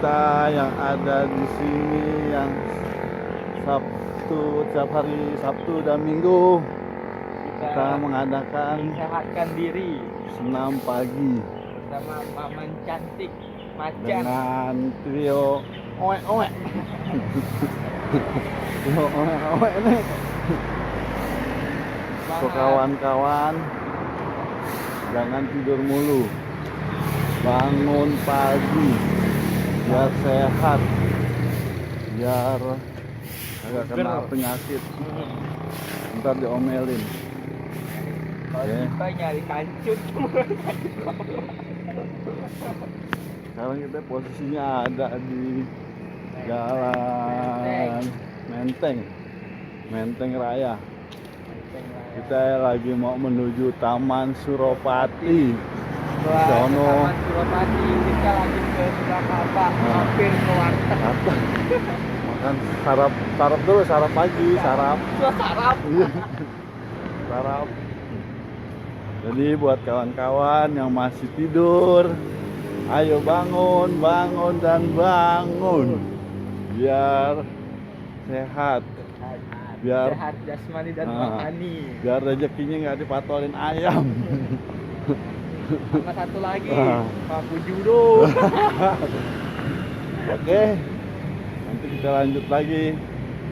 kita yang ada di sini yang Sabtu, setiap hari Sabtu dan Minggu kita mengadakan sehatkan diri senam pagi bersama Maman cantik macan. dengan trio oek oek. Trio oek oek nih. So, kawan-kawan, jangan tidur mulu, bangun pagi biar sehat, biar agak kena penyakit, ntar diomelin. Kalau kita nyari kancut. Sekarang kita posisinya ada di jalan Menteng Raya. Kita lagi mau menuju Taman Suropati. Taman Suropati, kita lagi ke Surakarta, mampir ke warteg. Makan sarap dulu, sarap pagi, sarap. Sarap. Sarap. Jadi buat kawan-kawan yang masih tidur, ayo bangun dan bangun biar sehat. Biar sehat jasmani dan rohani. Biar rezekinya nggak dipatolin ayam. Sama satu lagi, Paku Judo. Oke, nanti kita lanjut lagi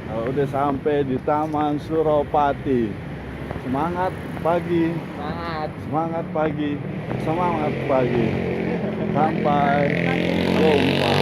kalau udah sampai di Taman Suropati. Semangat pagi. Semangat pagi. Sampai jumpa.